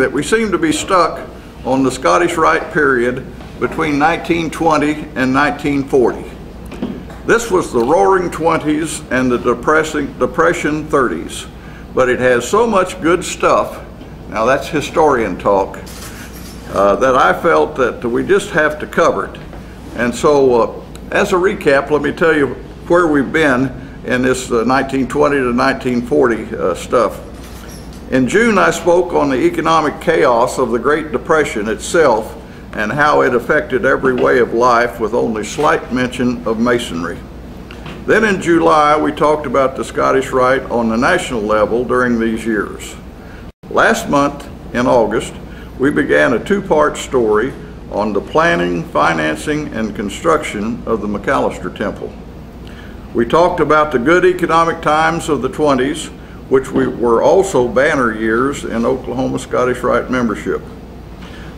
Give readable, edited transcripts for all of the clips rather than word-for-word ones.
that we seem to be stuck on the Scottish Rite period between 1920 and 1940. This was the roaring 20s and the depression 30s, but it has so much good stuff, now that's historian talk, that I felt that we just have to cover it. And so as a recap, let me tell you where we've been in this 1920 to 1940 stuff. In June, I spoke on the economic chaos of the Great Depression itself and how it affected every way of life with only slight mention of Masonry. Then in July, we talked about the Scottish Rite on the national level during these years. Last month, in August, we began a two-part story on the planning, financing, and construction of the McAllister Temple. We talked about the good economic times of the 20s, which were also banner years in Oklahoma Scottish Rite membership.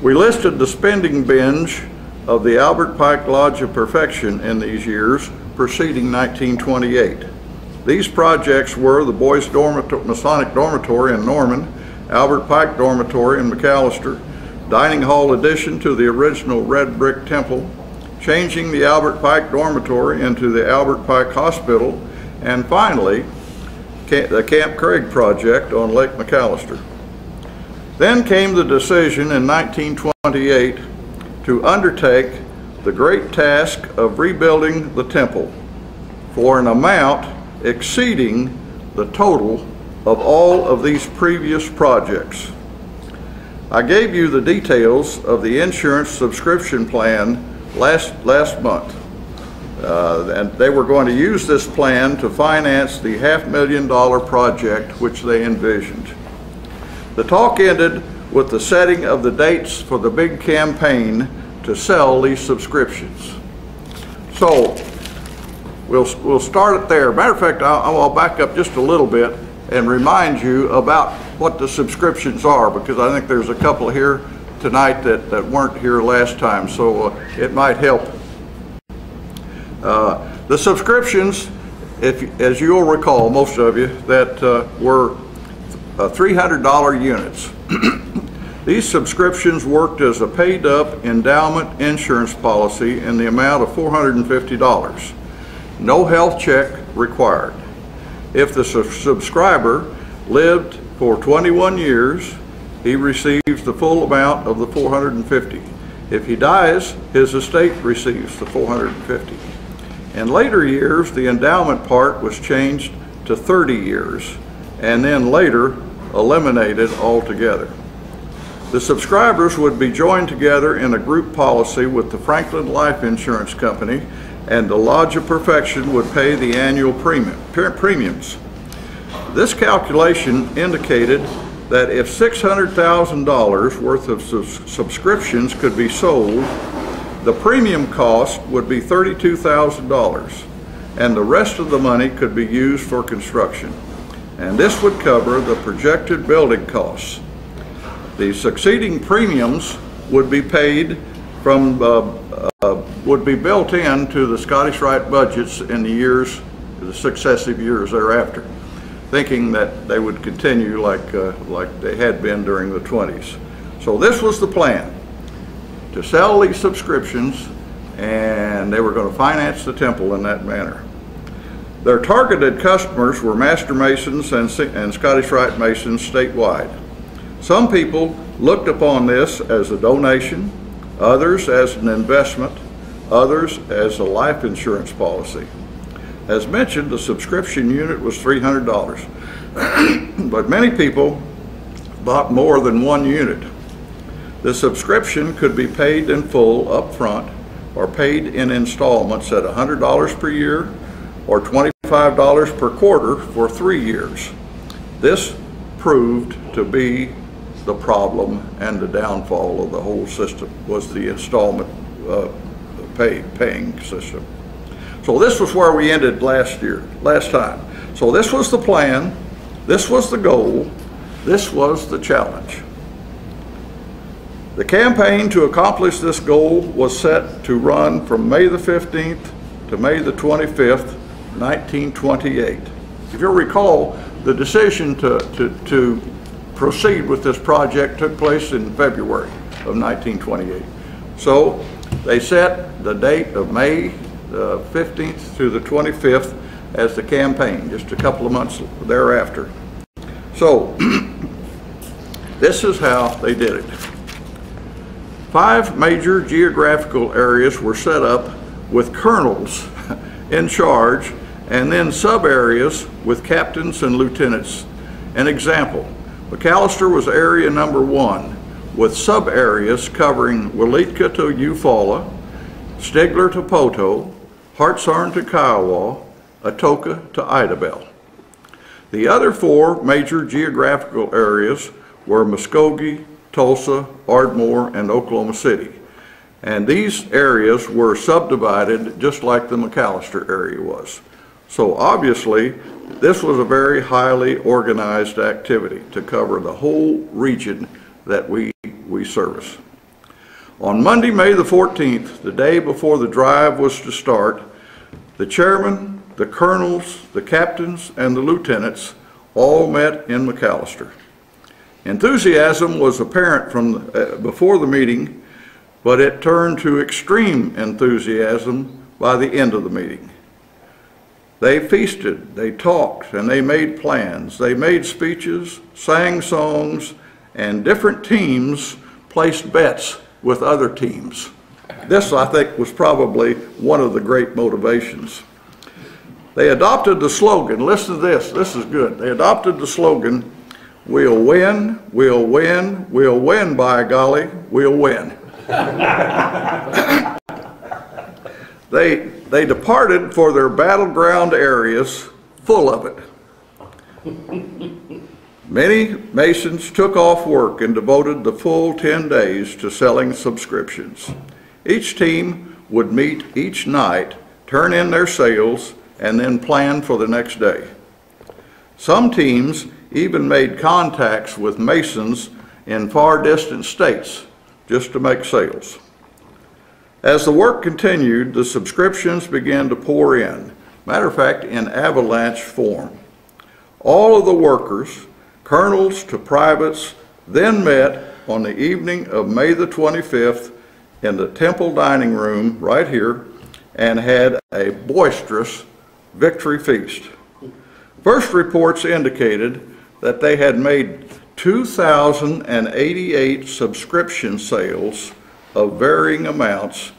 We listed the spending binge of the Albert Pike Lodge of Perfection in these years preceding 1928. These projects were the Boys Masonic Dormitory in Norman, Albert Pike Dormitory in McAllister, Dining Hall addition to the original red brick temple, changing the Albert Pike Dormitory into the Albert Pike Hospital, and finally, the Camp Craig project on Lake McAllister. Then came the decision in 1928 to undertake the great task of rebuilding the temple for an amount exceeding the total of all of these previous projects. I gave you the details of the insurance subscription plan last month. And they were going to use this plan to finance the $500,000 project which they envisioned. The talk ended with the setting of the dates for the big campaign to sell these subscriptions. So we'll start it there. Matter of fact, I'll back up just a little bit and remind you about what the subscriptions are, because I think there's a couple here tonight that weren't here last time, so it might help. The subscriptions, as you'll recall, most of you, that were $300 units. These subscriptions worked as a paid-up endowment insurance policy in the amount of $450. No health check required. If the subscriber lived for 21 years, he receives the full amount of the $450. If he dies, his estate receives the $450. In later years, the endowment part was changed to 30 years and then later eliminated altogether. The subscribers would be joined together in a group policy with the Franklin Life Insurance Company, and the Lodge of Perfection would pay the annual premiums. This calculation indicated that if $600,000 worth of subscriptions could be sold, the premium cost would be $32,000, and the rest of the money could be used for construction. And this would cover the projected building costs. The succeeding premiums would be paid from, would be built into the Scottish Rite budgets in the successive years thereafter, thinking that they would continue like they had been during the 20s. So this was the plan, to sell these subscriptions, and they were going to finance the temple in that manner. Their targeted customers were Master Masons and Scottish Rite Masons statewide. Some people looked upon this as a donation, others as an investment, others as a life insurance policy. As mentioned, the subscription unit was $300, but many people bought more than one unit. The subscription could be paid in full up front or paid in installments at $100 per year or $25 per quarter for 3 years. This proved to be the problem and the downfall of the whole system, was the installment paying system. So this was where we ended last time. So this was the plan, this was the goal, this was the challenge. The campaign to accomplish this goal was set to run from May the 15th to May the 25th, 1928. If you'll recall, the decision to proceed with this project took place in February of 1928. So they set the date of May 15th through the 25th as the campaign, just a couple of months thereafter. So this is how they did it. 5 major geographical areas were set up with colonels in charge, and then sub-areas with captains and lieutenants. An example, McAllister was area number 1, with sub-areas covering Waletka to Eufaula, Stigler to Poto, Hartshorn to Kiowa, Atoka to Idabel. The other 4 major geographical areas were Muskogee, Tulsa, Ardmore, and Oklahoma City. And these areas were subdivided just like the McAllister area was. So obviously, this was a very highly organized activity to cover the whole region that we service. On Monday, May the 14th, the day before the drive was to start, the chairman, the colonels, the captains, and the lieutenants all met in McAllister. Enthusiasm was apparent from before the meeting, but it turned to extreme enthusiasm by the end of the meeting. They feasted, they talked, and they made plans. They made speeches, sang songs, and different teams placed bets with other teams. This, I think, was probably one of the great motivations. They adopted the slogan, listen to this is good. They adopted the slogan, "We'll win, we'll win, we'll win, by golly, we'll win." They departed for their battleground areas full of it. Many Masons took off work and devoted the full 10 days to selling subscriptions. Each team would meet each night, turn in their sales, and then plan for the next day. Some teams even made contacts with Masons in far distant states just to make sales. As the work continued, the subscriptions began to pour in. Matter of fact, in avalanche form. All of the workers, colonels to privates, then met on the evening of May the 25th in the temple dining room right here and had a boisterous victory feast. First reports indicated that they had made 2,088 subscription sales of varying amounts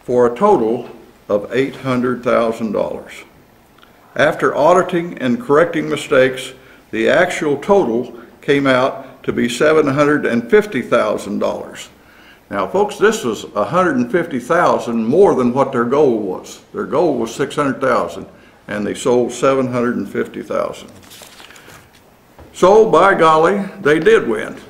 for a total of $800,000. After auditing and correcting mistakes, the actual total came out to be $750,000. Now, folks, this was $150,000 more than what their goal was. Their goal was $600,000, and they sold $750,000. So, by golly, they did win.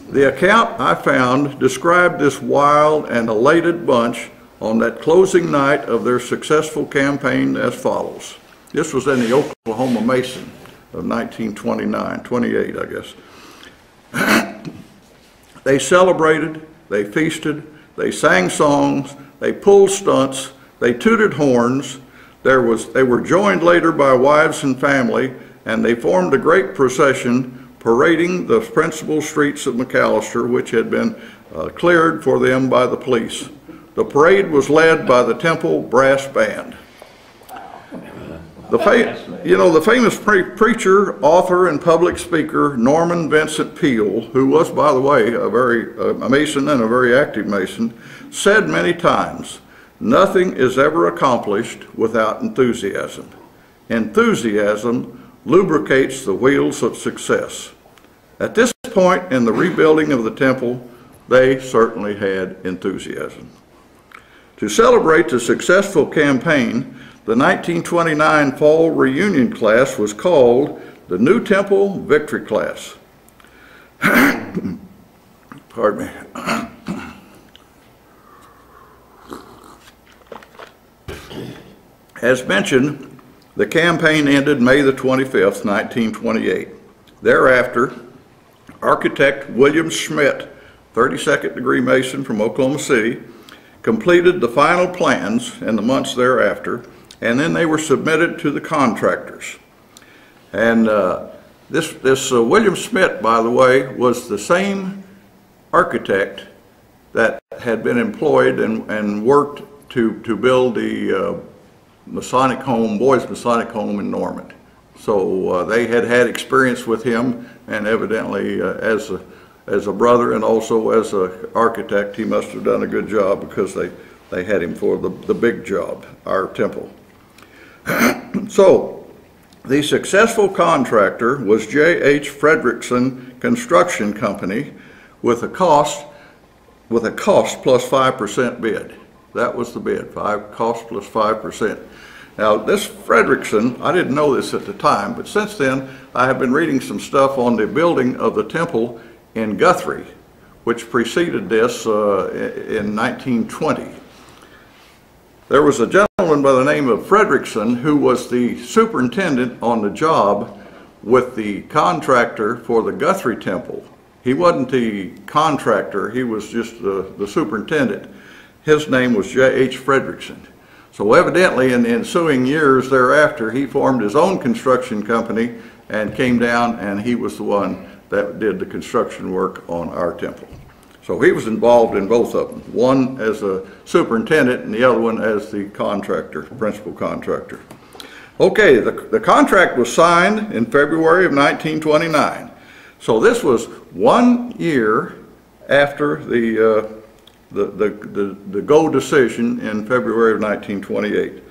The account I found described this wild and elated bunch on that closing night of their successful campaign as follows. This was in the Oklahoma Mason of 28, I guess. They celebrated, they feasted, they sang songs, they pulled stunts, they tooted horns. They were joined later by wives and family, and they formed a great procession parading the principal streets of McAllister, which had been cleared for them by the police. The parade was led by the Temple Brass Band. The famous preacher, author, and public speaker Norman Vincent Peale, who was, by the way, a Mason and a very active Mason, said many times, "Nothing is ever accomplished without enthusiasm. Enthusiasm lubricates the wheels of success." At this point in the rebuilding of the temple, they certainly had enthusiasm. To celebrate the successful campaign, the 1929 fall reunion class was called the New Temple Victory Class. Pardon me. As mentioned, the campaign ended May the 25th, 1928. Thereafter, architect William Schmidt, 32nd degree Mason from Oklahoma City, completed the final plans in the months thereafter, and then they were submitted to the contractors. And This William Smith, by the way, was the same architect that had been employed and worked to build the Masonic home, boys' Masonic home in Norman. So they had experience with him, and evidently as a brother and also as an architect, he must have done a good job, because they had him for the big job, our temple. So the successful contractor was J.H. Fredrickson Construction Company with a cost plus 5% bid. That was the bid, cost plus 5%. Now this Fredrickson, I didn't know this at the time, but since then I have been reading some stuff on the building of the temple in Guthrie, which preceded this in 1920. There was a gentleman by the name of Fredrickson who was the superintendent on the job with the contractor for the Guthrie temple. He wasn't the contractor, he was just the superintendent. His name was J.H. Fredrickson. So evidently in the ensuing years thereafter, he formed his own construction company and came down, and he was the one that did the construction work on our temple. So he was involved in both of them, one as a superintendent and the other one as the contractor, principal contractor. Okay, the contract was signed in February of 1929. So this was 1 year after the go decision in February of 1928,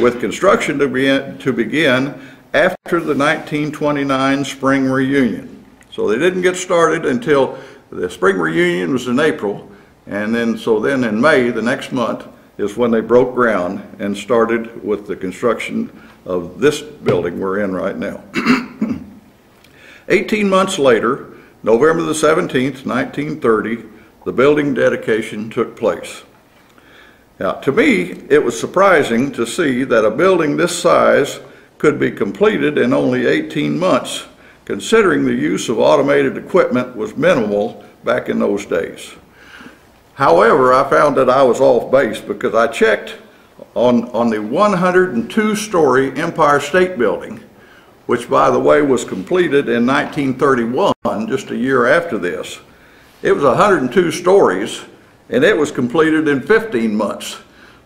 with construction to begin after the 1929 spring reunion. So they didn't get started until the spring reunion was in April, and then in May, the next month, is when they broke ground and started with the construction of this building we're in right now. 18 months later, November the 17th, 1930, the building dedication took place. Now, to me, it was surprising to see that a building this size could be completed in only 18 months, considering the use of automated equipment was minimal back in those days. However, I found that I was off base, because I checked on the 102-story Empire State Building, which, by the way, was completed in 1931, just a year after this. It was 102 stories, and it was completed in 15 months.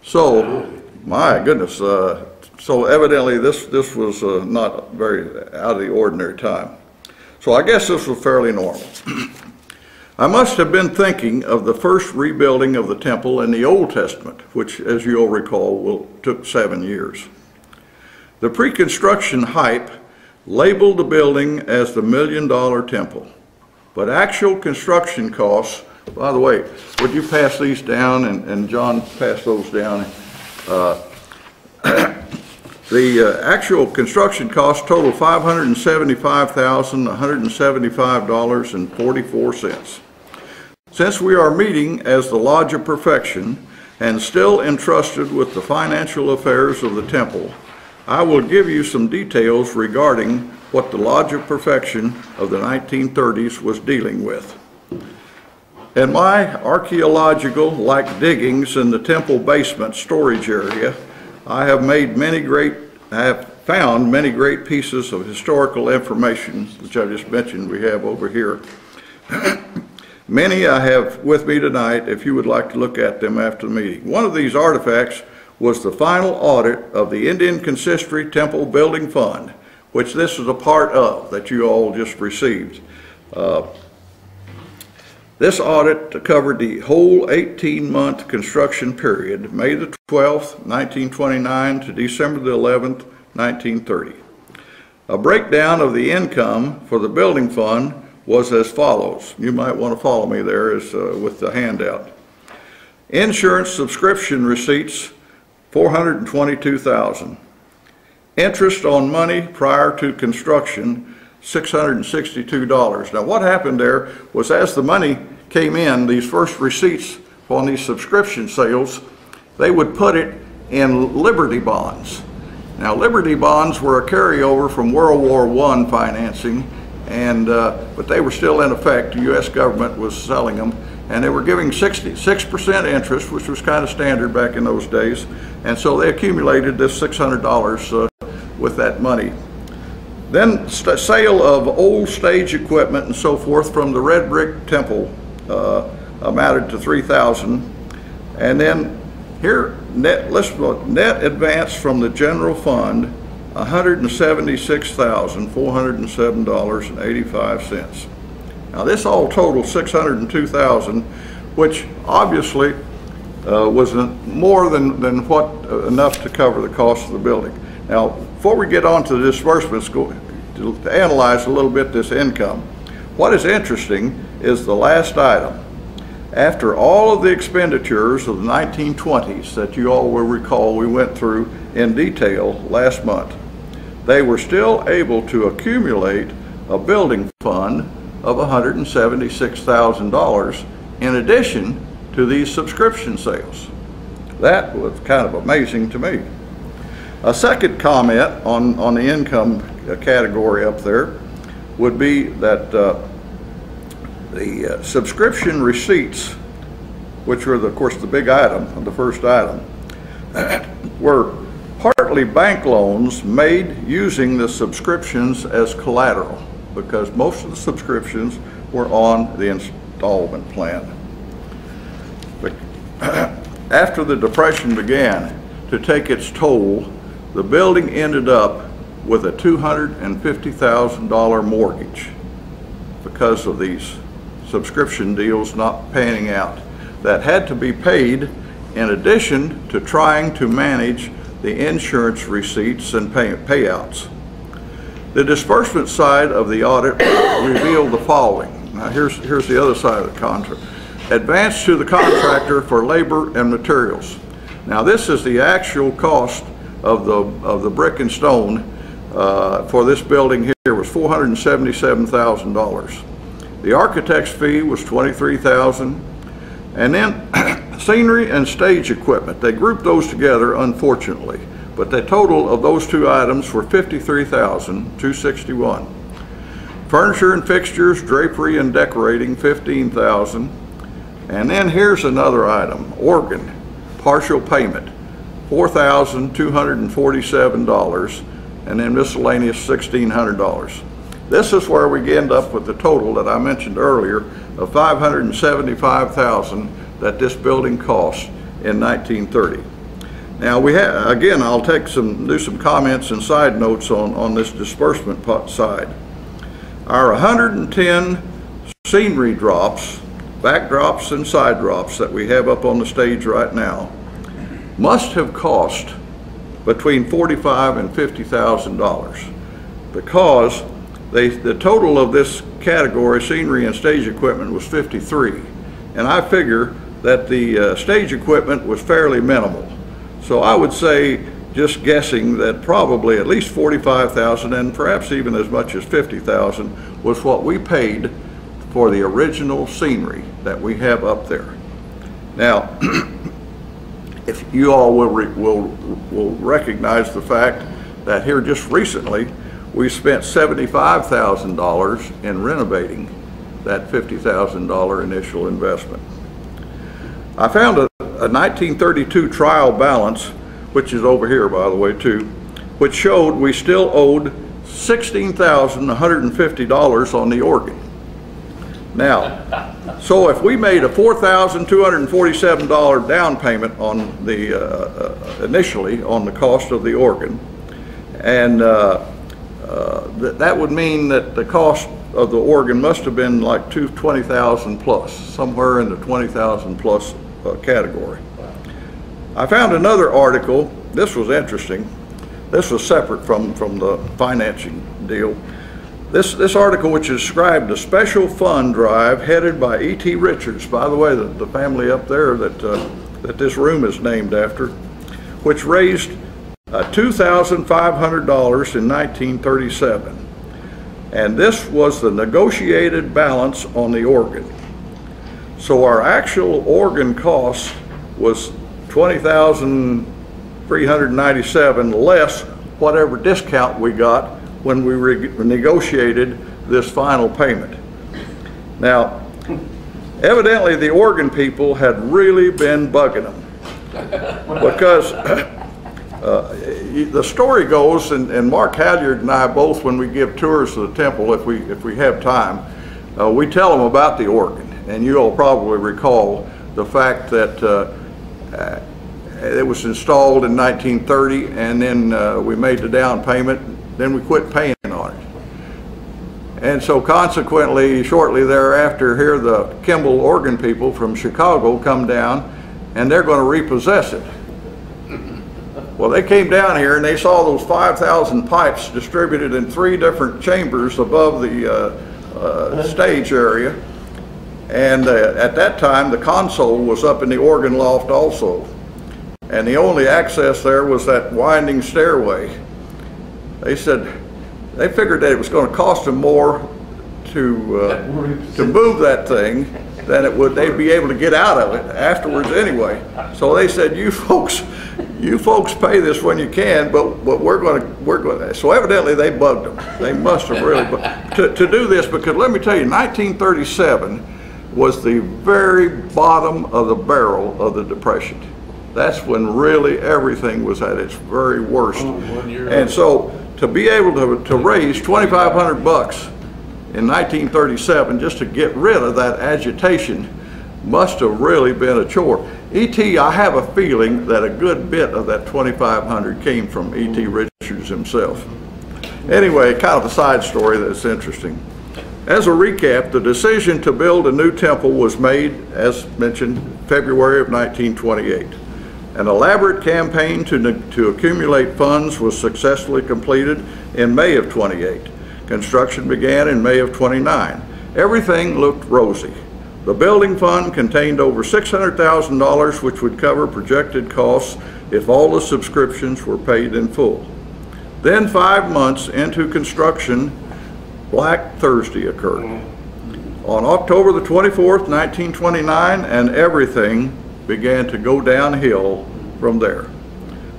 So, my goodness, so evidently this was not very out of the ordinary time. So I guess this was fairly normal. I must have been thinking of the first rebuilding of the temple in the Old Testament, which, as you'll recall, took 7 years. The pre-construction hype labeled the building as the $1 million temple, but actual construction costs, by the way, would you pass these down, and John pass those down? The actual construction costs total $575,175.44. Since we are meeting as the Lodge of Perfection and still entrusted with the financial affairs of the temple, I will give you some details regarding what the Lodge of Perfection of the 1930s was dealing with. In my archaeological-like diggings in the temple basement storage area, I have found many great pieces of historical information, which I just mentioned we have over here. Many I have with me tonight if you would like to look at them after the meeting. One of these artifacts was the final audit of the Indian Consistory Temple Building Fund, which this is a part of that you all just received. This audit covered the whole 18-month construction period, May the 12th, 1929 to December the 11th, 1930. A breakdown of the income for the building fund was as follows. You might want to follow me there with the handout. Insurance subscription receipts, $422,000. Interest on money prior to construction, $662. Now what happened there was, as the money came in, these first receipts on these subscription sales, they would put it in Liberty bonds. Now Liberty bonds were a carryover from World War I financing, but they were still in effect. The U.S. government was selling them, and they were giving 6% interest, which was kind of standard back in those days, and so they accumulated this $600 with that money. Then sale of old stage equipment and so forth from the red brick temple amounted to $3,000. And then here, net advance from the general fund, $176,407.85. Now this all totaled $602,000, which obviously was more than enough to cover the cost of the building. Now, before we get on to the disbursements, to analyze a little bit this income, what is interesting is the last item. After all of the expenditures of the 1920s that you all will recall we went through in detail last month, they were still able to accumulate a building fund of $176,000 in addition to these subscription sales. That was kind of amazing to me. A second comment on the income category up there would be that the subscription receipts, which were, of course, the big item, the first item, were partly bank loans made using the subscriptions as collateral, because most of the subscriptions were on the installment plan. But after the Depression began to take its toll, the building ended up with a $250,000 mortgage because of these subscription deals not panning out. That had to be paid in addition to trying to manage the insurance receipts and payouts. The disbursement side of the audit revealed the following. Now here's the other side of the contract. Advance to the contractor for labor and materials. Now this is the actual cost of the brick and stone for this building here was $477,000. The architect's fee was $23,000, and then scenery and stage equipment. They grouped those together, unfortunately, but the total of those two items were $53,261. Furniture and fixtures, drapery and decorating, $15,000. And then here's another item: organ, partial payment, $4,247, and then miscellaneous $1,600. This is where we end up with the total that I mentioned earlier of $575,000 that this building cost in 1930. Now we have, again, I'll do some comments and side notes on this disbursement side. Our 110 scenery drops, backdrops and side drops that we have up on the stage right now must have cost between $45,000 and $50,000, because the total of this category, scenery and stage equipment, was $53,000, and I figure that the stage equipment was fairly minimal. So I would say, just guessing, that probably at least $45,000 and perhaps even as much as $50,000 was what we paid for the original scenery that we have up there. Now, if you all will recognize the fact that here just recently we spent $75,000 in renovating that $50,000 initial investment. I found a 1932 trial balance, which is over here, by the way, too, which showed we still owed $16,150 on the organ. Now, so if we made a $4,247 down payment on the initially on the cost of the organ, and that would mean that the cost of the organ must have been like $20,000 plus, somewhere in the $20,000 plus category. I found another article. This was interesting. This was separate from the financing deal. This article, which described a special fund drive headed by E.T. Richards, by the way, the family up there that this room is named after, which raised $2,500 in 1937. And this was the negotiated balance on the organ. So our actual organ cost was $20,397 less whatever discount we got when we negotiated this final payment. Now, evidently the organ people had really been bugging them, because the story goes, and Mark Halyard and I both, when we give tours of the temple, if we have time, we tell them about the organ. And you'll probably recall the fact that it was installed in 1930, and then we made the down payment, then we quit paying on it. And so consequently, shortly thereafter, here the Kimball organ people from Chicago come down, and they're going to repossess it. Well, they came down here and they saw those 5,000 pipes distributed in 3 different chambers above the stage area. And at that time, the console was up in the organ loft also. And the only access there was that winding stairway. They said, they figured that it was going to cost them more to move that thing than it would, they'd be able to get out of it afterwards anyway. So they said, you folks pay this when you can, but we're going to. So evidently they bugged them. They must have really to do this, because let me tell you, 1937 was the very bottom of the barrel of the Depression. That's when really everything was at its very worst. And so to be able to raise 2,500 bucks in 1937 just to get rid of that agitation must have really been a chore. E.T., I have a feeling that a good bit of that 2,500 came from E.T. Richards himself. Anyway, kind of a side story that's interesting. As a recap, the decision to build a new temple was made, as mentioned, February of 1928. An elaborate campaign to accumulate funds was successfully completed in May of 28. Construction began in May of 29. Everything looked rosy. The building fund contained over $600,000, which would cover projected costs if all the subscriptions were paid in full. Then 5 months into construction, Black Thursday occurred. On October the 24th, 1929, and everything began to go downhill from there.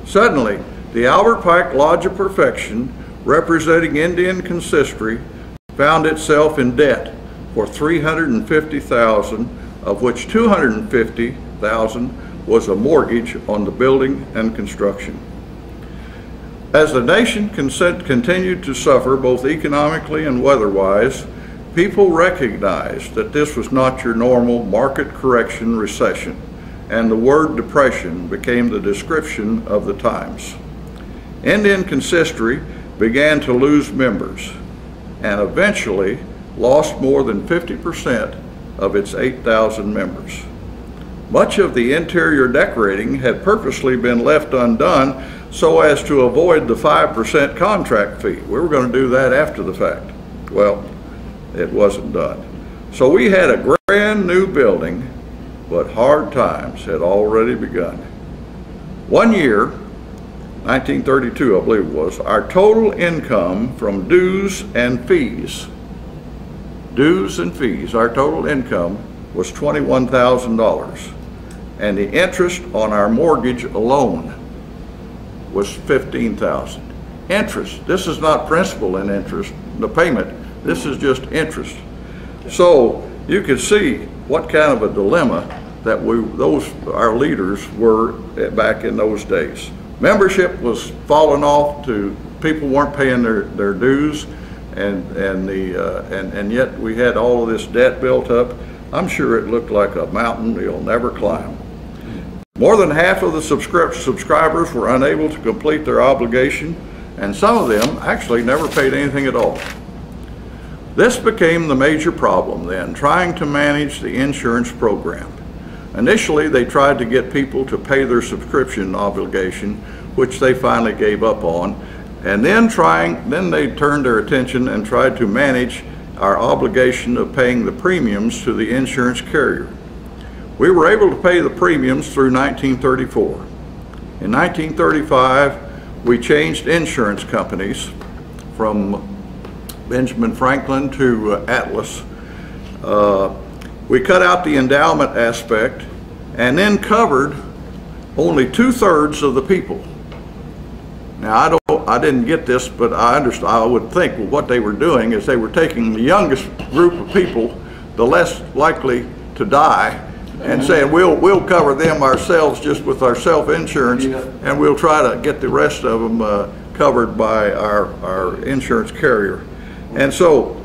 Suddenly, the Albert Pike Lodge of Perfection, representing Indian Consistory, found itself in debt for $350,000, of which $250,000 was a mortgage on the building and construction. As the nation continued to suffer both economically and weather-wise, people recognized that this was not your normal market correction recession, and the word depression became the description of the times. Indian Consistory began to lose members and eventually lost more than 50% of its 8,000 members. Much of the interior decorating had purposely been left undone so as to avoid the 5% contract fee. We were going to do that after the fact. Well, it wasn't done. So we had a brand new building, but hard times had already begun. One year, 1932 I believe it was, our total income from dues and fees, our total income was $21,000. And the interest on our mortgage alone was $15,000. Interest, this is not principal and interest, the payment, this is just interest. So you can see what kind of a dilemma that our leaders were back in those days. Membership was falling off to, people weren't paying their dues, and yet we had all of this debt built up. I'm sure it looked like a mountain you'll never climb. More than half of the subscribers were unable to complete their obligation, and some of them actually never paid anything at all. This became the major problem then, trying to manage the insurance program. Initially, they tried to get people to pay their subscription obligation, which they finally gave up on, and then they turned their attention and tried to manage our obligation of paying the premiums to the insurance carrier. We were able to pay the premiums through 1934. In 1935, we changed insurance companies from Benjamin Franklin to Atlas. We cut out the endowment aspect and then covered only 2/3 of the people. Now I didn't get this, but I would think what they were doing is they were taking the youngest group of people, the less likely to die, and saying we'll cover them ourselves just with our self-insurance, and we'll try to get the rest of them covered by our insurance carrier. And so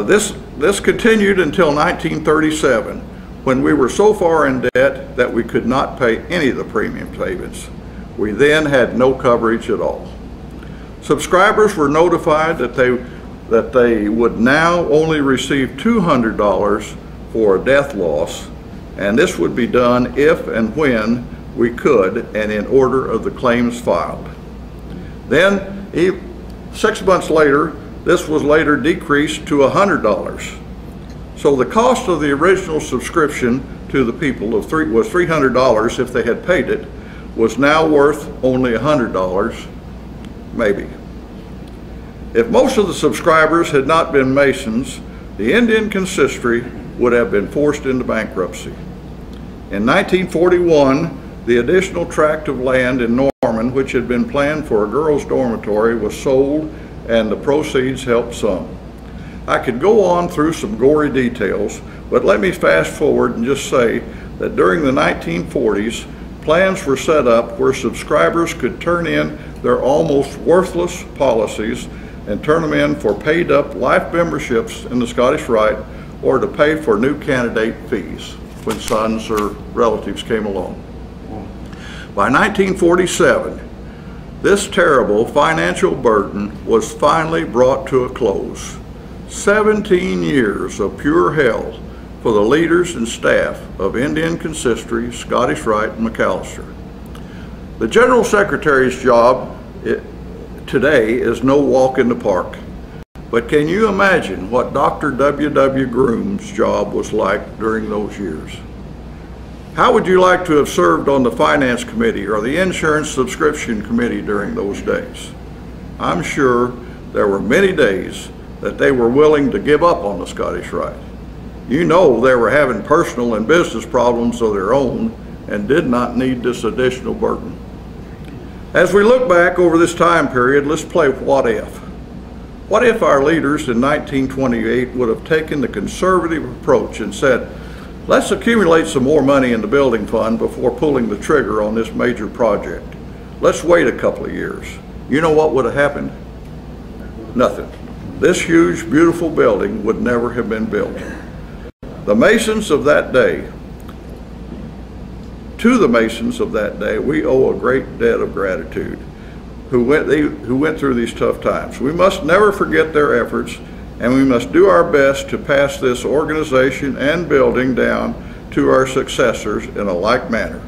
this continued until 1937, when we were so far in debt that we could not pay any of the premium payments. We then had no coverage at all. Subscribers were notified that they would now only receive $200 for a death loss, and this would be done if and when we could and in order of the claims filed. Then, 6 months later, this was later decreased to $100. So the cost of the original subscription to the people was $300 if they had paid it, was now worth only $100, maybe. If most of the subscribers had not been Masons, the Indian Consistory would have been forced into bankruptcy. In 1941, the additional tract of land in Norman, which had been planned for a girls' dormitory, was sold, and the proceeds helped some. I could go on through some gory details, but let me fast forward and just say that during the 1940s, plans were set up where subscribers could turn in their almost worthless policies and turn them in for paid up life memberships in the Scottish Rite, or to pay for new candidate fees when sons or relatives came along. By 1947, this terrible financial burden was finally brought to a close. 17 years of pure hell for the leaders and staff of Indian Consistory, Scottish Rite, and Mcallister. The General Secretary's job today is no walk in the park. But can you imagine what Dr. W.W. Groom's job was like during those years? How would you like to have served on the Finance Committee or the Insurance Subscription Committee during those days? I'm sure there were many days that they were willing to give up on the Scottish Rite. You know they were having personal and business problems of their own and did not need this additional burden. As we look back over this time period, let's play what if. What if our leaders in 1928 would have taken the conservative approach and said, let's accumulate some more money in the building fund before pulling the trigger on this major project. Let's wait a couple of years. You know what would have happened? Nothing. This huge, beautiful building would never have been built. The Masons of that day, to the Masons of that day, we owe a great debt of gratitude who went through these tough times. We must never forget their efforts, and we must do our best to pass this organization and building down to our successors in a like manner.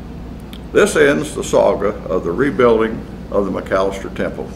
This ends the saga of the rebuilding of the McAllister Temple.